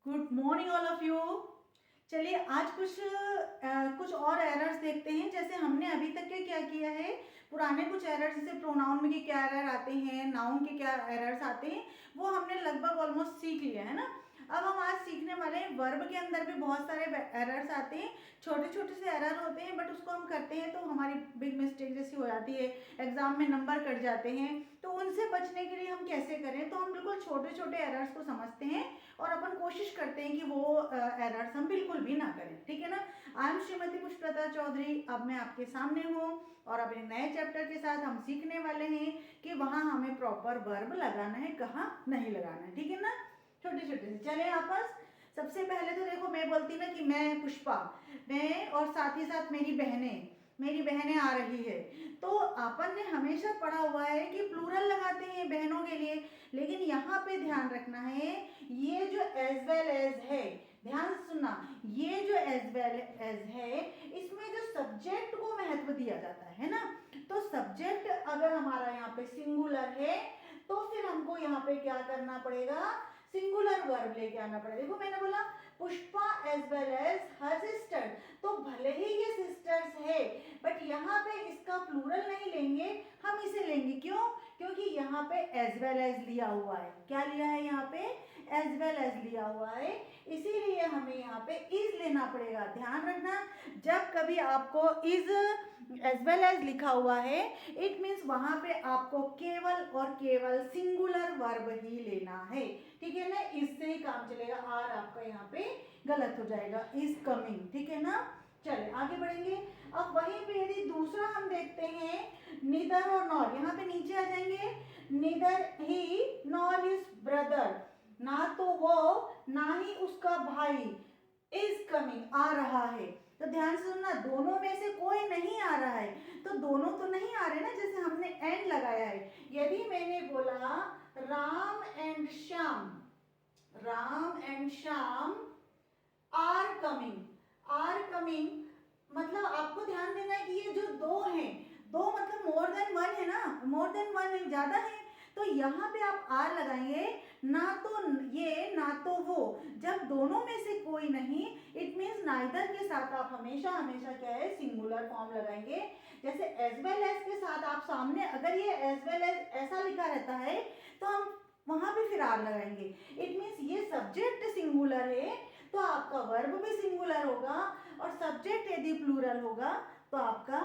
Good morning all of you. चलिए आज कुछ और एरर्स देखते हैं। जैसे हमने अभी तक के क्या किया है, पुराने कुछ एरर्स जैसे प्रोनाउन में के क्या एरर आते हैं, नाउन के क्या एरर्स आते हैं, वो हमने लगभग ऑलमोस्ट सीख लिया है ना। अब हम आज सीखने वाले हैं वर्ब के अंदर भी बहुत सारे एरर्स आते हैं। छोटे छोटे से एरर होते हैं बट उसको हम करते हैं तो हमारी बिग मिस्टेक जैसी हो जाती है, एग्जाम में नंबर कट जाते हैं। तो उनसे बचने के लिए हम कैसे करें, तो हम बिल्कुल छोटे छोटे एरर्स को समझते हैं और अपन कोशिश करते हैं कि वो एरर्स हम बिल्कुल भी ना करें, ठीक है ना। I am Shrimati Pushpalata Chaudhary. अब मैं आपके सामने हूँ और अब एक नए चैप्टर के साथ हम सीखने वाले हैं कि वहाँ हमें प्रॉपर वर्ब लगाना है, कहाँ नहीं लगाना है, ठीक है ना। छोटे छोटे से चले आपस। सबसे पहले तो देखो, मैं बोलती ना कि मैं पुष्पा, मैं और साथ ही साथ मेरी बहनें आ रही है, तो अपन ने हमेशा पढ़ा हुआ है कि प्लूरल लगाते हैं बहनों के लिए। लेकिन यहाँ पे ध्यान रखना है, ये जो एज वेल एज है, ध्यान से सुनना, ये जो एज वेल एज है, इसमें जो सब्जेक्ट को महत्व दिया जाता है ना। तो सब्जेक्ट अगर हमारा यहाँ पे सिंगुलर है तो फिर हमको यहाँ पे क्या करना पड़ेगा, सिंगुलर वर्ब लेके आना पड़ेगा। देखो मैंने बोला Pushpa as well as her sister, तो भले ही ये सिस्टर्स है बट यहाँ पे इसका प्लूरल नहीं लेंगे, हम इसे लेंगे। क्यों? क्योंकि यहाँ पे एज वेल एज लिया हुआ है। क्या लिया है यहाँ पे? एज वेल एज लिया हुआ है, इसीलिए हमें यहाँ पे इज लेना पड़ेगा। ध्यान रखना, जब कभी आपको इज एज वेल एज लिखा हुआ है, इट मीन्स वहां पे आपको केवल और केवल सिंगुलर वर्ब ही लेना है, ठीक है ना। इससे ही काम चलेगा। आर आपका यहाँ पे गलत हो जाएगा, इज कमिंग, ठीक है ना। चले आगे बढ़ेंगे। अब वहीं पे यदि दूसरा हम देखते हैं, नीदर और नॉर, यहाँ पे नीचे आ जाएंगे। नीदर ही नॉर हिज ब्रदर, ना तो वो ना ही उसका भाई, इज कमिंग आ रहा है। तो ध्यान से सुनना, दोनों में से कोई नहीं आ रहा है, तो दोनों तो नहीं आ रहे ना, जैसे हमने एंड लगाया है। यदि मैंने बोला Ram and Shyam, Ram and Shyam are coming, मतलब आपको ध्यान देना है कि ये जो दो हैं, दो मतलब मोर देन वन है ना, मोर देन वन है, ज्यादा है। तो यहाँ पे आप आर लगाएंगे, ना तो ये ना तो वो, जब दोनों में से कोई नहीं, इट मीन्स नाइदर के साथ आप हमेशा हमेशा क्या है, सिंगुलर फॉर्म लगाएंगे। जैसे एज वेल एज के साथ आप सामने अगर ये एज वेल एज ऐसा लिखा रहता है तो हम वहां पे फिर आर लगाएंगे। इट मीन्स ये सब्जेक्ट सिंगुलर है तो आपका वर्ब भी सिंगुलर होगा, और सब्जेक्ट यदि प्लूरल होगा तो आपका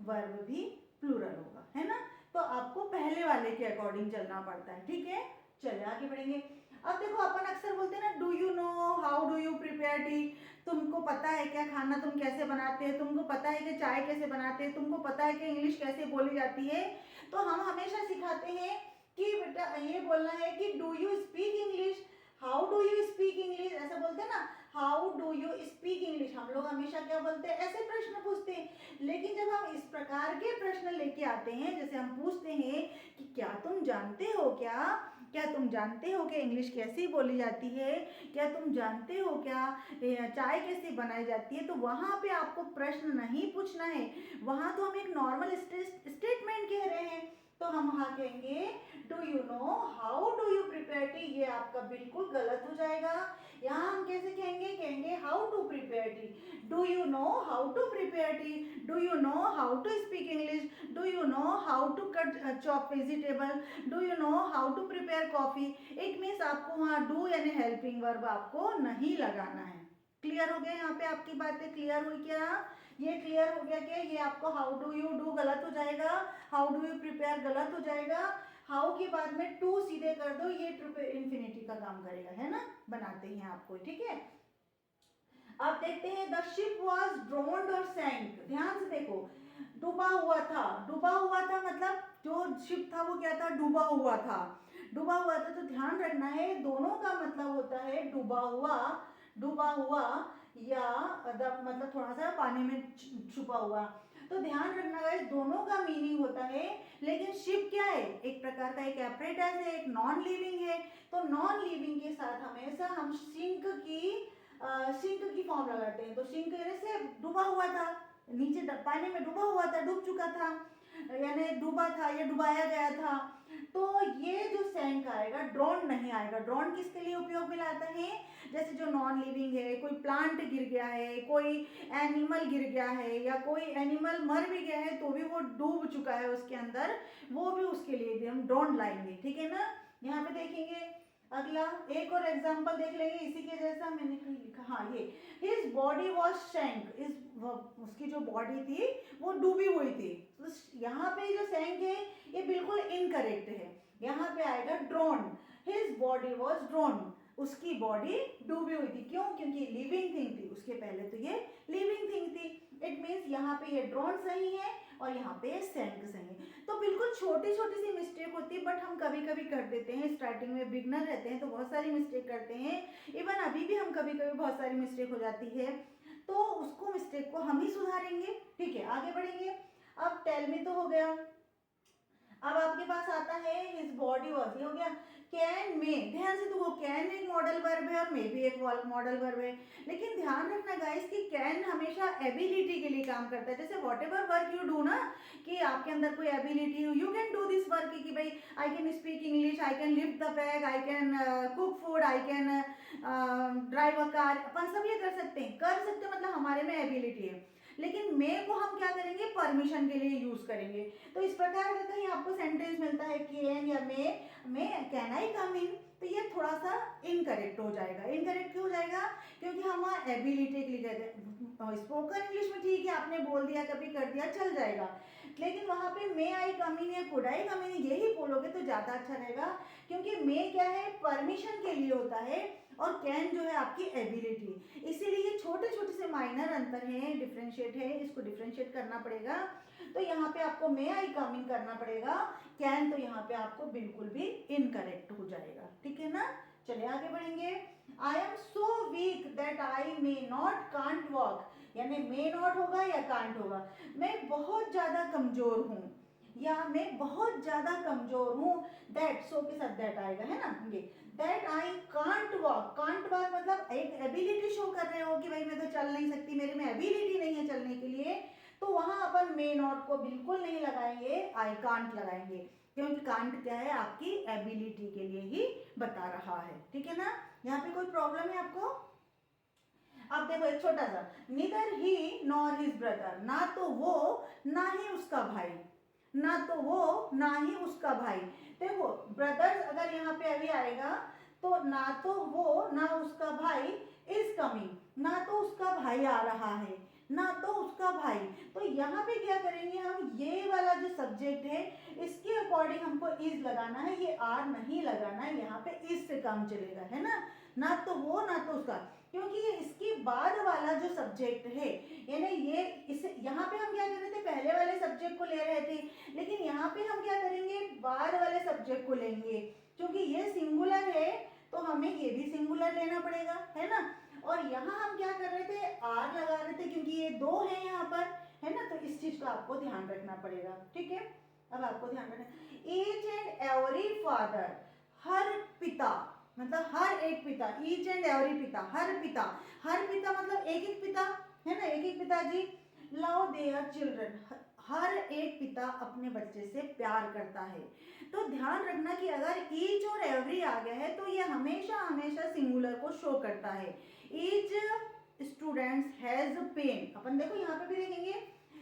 वर्ब भी प्लूरल होगा, है ना। तो आपको पहले वाले के अकॉर्डिंग चलना पड़ता है, ठीक है। चलिए आगे बढ़ेंगे। अब देखो, अपन अक्सर बोलते हैं ना, do you know, how do you prepare T, तुमको पता है क्या खाना तुम कैसे बनाते हैं, तुमको पता है कि चाय कैसे बनाते हैं, तुमको पता है कि इंग्लिश कैसे बोली जाती है। तो हम हमेशा सिखाते हैं कि बेटा ये बोलना है कि do you speak English, how do you speak English, ऐसा बोलते हैं ना, how do you speak English. हम लोग हमेशा क्या बोलते हैं, ऐसे प्रश्न पूछते हैं। लेकिन जब हम इस प्रकार के प्रश्न लेके आते हैं, जैसे हम पूछते हैं कि क्या तुम जानते हो क्या तुम जानते हो कि इंग्लिश कैसी बोली जाती है, क्या तुम जानते हो क्या चाय कैसे बनाई जाती है, तो वहाँ पे आपको प्रश्न नहीं पूछना है, वहाँ तो हम एक नॉर्मल स्टेटमेंट कह रहे हैं। तो हम वहाँ कहेंगे do you know how do you prepare T, ये आपका बिल्कुल गलत हो जाएगा। यहाँ हम कैसे कहेंगे how to prepare tea, do you know how to prepare tea, do you know how to speak English, do you know how to cut chop vegetable, do you know how to prepare coffee. It means आपको वहाँ do यानी helping verb आपको नहीं लगाना है। Clear हो गया? यहाँ पे आपकी बातें क्लियर हुई क्या? ये क्लियर हो गया कि ये आपको हाउ डू यू डू गलत हो जाएगा, हाउ डू यू प्रिपेयर गलत हो जाएगा, हाउ के बाद में टू सीधे कर दो, ये ट्रू इन्फिनिटी का काम करेगा, है ना। बनाते हैं आपको, ठीक है। अब देखते हैं, द शिप वॉज ड्रोन्ड और सैंक। ध्यान से देखो, डूबा हुआ था मतलब जो शिप था वो क्या था, डूबा हुआ था। तो ध्यान रखना है, दोनों का मतलब होता है डूबा हुआ या मतलब थोड़ा सा पानी में छुपा हुआ। तो ध्यान रखना गाइस, दोनों का मीनिंग होता है। लेकिन शिप क्या है, एक प्रकार का एक एपरेटस है, एक नॉन लिविंग है। तो नॉन लिविंग के साथ हमेशा हम सिंक की फॉर्म लगाते हैं। तो सिंक से डूबा हुआ था, नीचे पानी में डूबा हुआ था, डूब चुका था। यानी डूबा था या डुबाया गया था, तो ये जो सैंक आएगा, ड्रोन नहीं आएगा। ड्रोन किसके लिए उपयोग में लाता है? जैसे जो नॉन लिविंग है, कोई प्लांट गिर गया है, कोई एनिमल गिर गया है, या कोई एनिमल मर भी गया है तो भी वो डूब चुका है उसके अंदर, वो भी उसके लिए भी हम ड्रोन लाएंगे। ठीक है ना। यहाँ पे देखेंगे अगला एक और एग्जांपल देख लेंगे इसी के जैसा। मैंने कहीं लिखा, हाँ ये, हिज बॉडी वॉज सैंक, उसकी जो बॉडी थी वो डूबी हुई थी। तो यहाँ पे जो सैंक है ये बिल्कुल इनकरेक्ट है। यहाँ पे आएगा drone, his body was drone, उसकी बॉडी डूबी हुई थी। क्यों? क्योंकि लिविंग थिंग थी, उसके पहले तो ये लिविंग थिंग थी। इट मीन्स यहाँ पे ये ड्रोन सही है और यहाँ पे सैंक सही है। तो बिल्कुल छोटी छोटी सी मिस्टेक होती है, बट हम कभी कभी कर देते हैं। स्टार्टिंग में बिगनर रहते हैं तो बहुत सारी मिस्टेक करते हैं। इवन अभी भी हम कभी कभी बहुत सारी मिस्टेक हो जाती है, तो उसको मिस्टेक को हम ही सुधारेंगे। ठीक है, आगे बढ़ेंगे। अब टेल मी तो हो गया। अब आपके पास आता है हिज बॉडी वॉज, ये हो गया। कैन में, ध्यान से देखो, कैन एक मॉडल वर्ब है और मे भी एक मॉडल वर्ब है। लेकिन ध्यान रखना गाइस कि कैन हमेशा एबिलिटी के लिए काम करता है। जैसे whatever work you do ना, कि आपके अंदर कोई एबिलिटी हो, you can do this work, कि भाई I can speak English, I can lift the bag, I can cook food, I can drive a car. अपन सब ये कर सकते हैं, मतलब हमारे में एबिलिटी है। लेकिन मे को हम क्या करेंगे? परमिशन के लिए यूज करेंगे। तो इस प्रकार का कहीं आपको सेंटेंस मिलता है कैन या मे कैन आई कम इन, तो ये थोड़ा सा इनकरेक्ट हो जाएगा। इनकरेक्ट क्यों हो जाएगा? क्योंकि हम वहाँ एबिलिटी के लिए कहते हैं। स्पोकन इंग्लिश में ठीक है, आपने बोल दिया, कभी कर दिया, चल जाएगा। लेकिन वहाँ पे मे आई कम इन या कुड आई कम इन यही बोलोगे तो ज़्यादा अच्छा रहेगा। क्योंकि मे क्या है? परमिशन के लिए होता है, और कैन जो है आपकी एबिलिटी। इसीलिए छोटे छोटे से माइनर अंतर हैं, डिफरेंशिएट है, इसको डिफरेंशिएट करना पड़ेगा। तो यहाँ पे आपको मे आई कम इन करना पड़ेगा, कैन तो यहाँ पे आपको बिल्कुल भी इनकरेक्ट हो जाएगा। ठीक है ना। चलिए आगे बढ़ेंगे। I am so weak that I may not can't walk, यानी मे नॉट होगा या कांट होगा। मैं बहुत ज्यादा कमजोर हूँ, या मैं बहुत ज्यादा कमजोर हूँ। दैट, सो के साथ दैट आएगा, है ना। ये that I can't walk, can't walk मतलब एक एबिलिटी शो कर रहे हो कि भाई मैं तो चल नहीं सकती, मेरे में एबिलिटी नहीं है चलने के लिए, तो वहां अपन मे नॉट को बिल्कुल नहीं लगाएंगे, आई कांट लगाएंगे। क्योंकि कांट क्या है? आपकी एबिलिटी के लिए ही बता रहा है। ठीक है ना। यहाँ पे कोई प्रॉब्लम है आपको? अब देखो एक छोटा सा, नीदर ही नॉर हिज ब्रदर, ना तो वो ना ही उसका भाई, ना तो वो ना ही उसका भाई। देखो ब्रदर्स अगर यहाँ पे अभी आएगा तो ना तो वो ना उसका भाई इज कमिंग, ना तो उसका भाई आ रहा है, ना तो उसका भाई। तो यहाँ पे क्या करेंगे हम? ये वाला जो सब्जेक्ट है इसके अकॉर्डिंग हमको इज लगाना है, ये आर नहीं लगाना है। यहाँ पे इज से काम चलेगा, है ना तो वो ना तो उसका, क्योंकि ये इसके बाद वाला जो सब्जेक्ट है, यानी ये इसे, यहाँ पे हम क्या कर रहे थे? पहले वाले सब्जेक्ट को ले रहे थे, लेकिन यहाँ पे हम क्या करेंगे? बाद वाले सब्जेक्ट को लेंगे। क्योंकि ये सिंगुलर है तो हमें ये भी सिंगुलर लेना पड़ेगा, है ना। और यहाँ हम क्या कर रहे थे? आर लगा रहे थे, क्योंकि ये दो है यहाँ पर, है ना। तो इस चीज का आपको ध्यान रखना पड़ेगा। ठीक है, अब आपको ध्यान रखना, ईच एंड एवरी फादर, हर पिता, मतलब हर एक पिता, ईच एंड एवरी पिता, हर पिता, हर पिता मतलब एक एक पिता, है ना, एक एक पिताजी। लव देयर चिल्ड्रन, हर एक पिता अपने बच्चे से प्यार करता है। तो ध्यान रखना कि अगर ईच और एवरी आ गया है तो ये हमेशा हमेशा सिंगुलर को शो करता है। ईच स्टूडेंट्स हैज पेन, अपन देखो यहाँ पे भी देखेंगे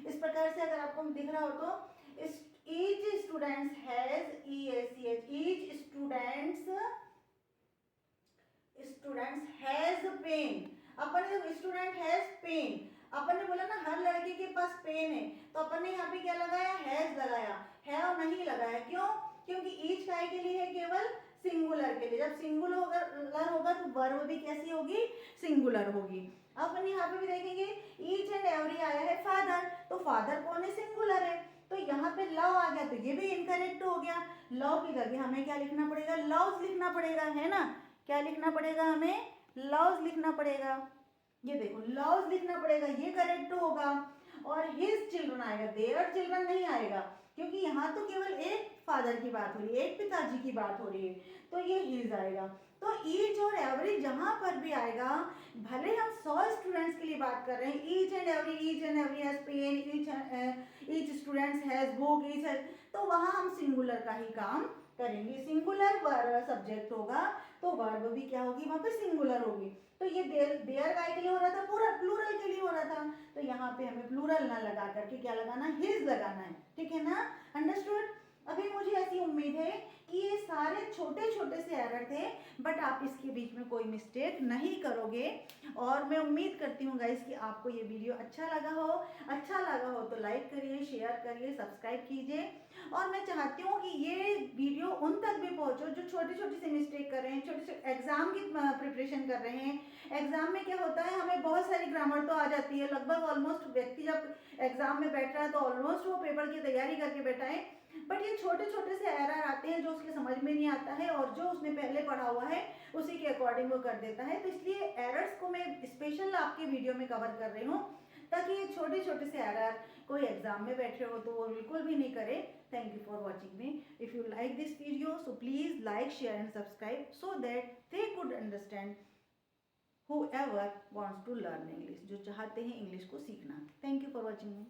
इस प्रकार से, अगर आपको दिख रहा हो तो each students has, EACH, each students has pen. अपन ने स्टूडेंट हैज पेन, अपन ने बोला ना हर लड़के के पास पेन है, तो अपन ने यहाँ पे क्या लगाया? हैज लगाया, हैव नहीं लगाया। क्यों? क्योंकि ईच काय के लिए है? केवल सिंगुलर के लिए। जब सिंगुलर होगा तो वर्ब भी कैसी होगी? सिंगुलर होगी। अपन यहाँ पे भी देखेंगे ईच एंड एवरी आया है फादर, तो फादर कौन है? सिंगुलर है। तो यहाँ पे लव आ गया तो ये भी इनकरेक्ट हो गया। लव की जगह हमें क्या लिखना पड़ेगा? लव्स लिखना पड़ेगा, है ना। क्या लिखना पड़ेगा हमें? लव्स लिखना पड़ेगा। ये देखो लव्स लिखना पड़ेगा, ये करेक्ट होगा। और हिज चिल्ड्रन आएगा, देयर चिल्ड्रन नहीं आएगा, क्योंकि यहाँ तो केवल एक फादर की बात हो रही है, एक पिताजी की बात हो रही है, तो ये हिज आएगा। तो ईच और एवरी जहाँ पर भी आएगा, भले हम 100 स्टूडेंट्स के लिए बात कर रहे हैं, each and every has pen, each students has book, तो वहाँ हम सिंगुलर का ही काम करेंगे। सिंगुलर सब्जेक्ट होगा तो वर्ब भी क्या होगी, वहाँ पे सिंगुलर होगी। तो ये देयर गाय के लिए हो रहा था, पूरा प्लूरल के लिए हो रहा था, तो यहाँ पे हमें प्लूरल ना लगा करके क्या लगाना, हिज लगाना है, ठीक है ना, अंडरस्टूड। अभी मुझे ऐसी उम्मीद है कि ये सारे छोटे छोटे से एरर थे, बट आप इसके बीच में कोई मिस्टेक नहीं करोगे। और मैं उम्मीद करती हूँ गाइस कि आपको ये वीडियो अच्छा लगा हो तो लाइक करिए, शेयर करिए, सब्सक्राइब कीजिए। और मैं चाहती हूँ कि ये वीडियो उन तक भी पहुँचो जो छोटी छोटी सी मिस्टेक कर रहे हैं, छोटे छोटे एग्जाम की प्रिपरेशन कर रहे हैं। एग्जाम में क्या होता है, हमें बहुत सारी ग्रामर तो आ जाती है, लगभग ऑलमोस्ट व्यक्ति जब एग्जाम में बैठ रहा है तो ऑलमोस्ट वो पेपर की तैयारी करके बैठा है, बट ये छोटे छोटे से एरर आते हैं जो उसके समझ में नहीं आता है, और जो उसने पहले पढ़ा हुआ है उसी के अकॉर्डिंग वो कर देता है। तो इसलिए एरर्स को मैं स्पेशल आपके वीडियो में कवर कर रही हूँ, ताकि ये छोटे छोटे से एरर कोई एग्जाम में बैठे हो तो वो बिल्कुल भी नहीं करे। Thank you for watching me. If you like this video, so please like, share and subscribe so that they could understand whoever wants to learn English, जो चाहते हैं इंग्लिश को सीखना। Thank you for watching me.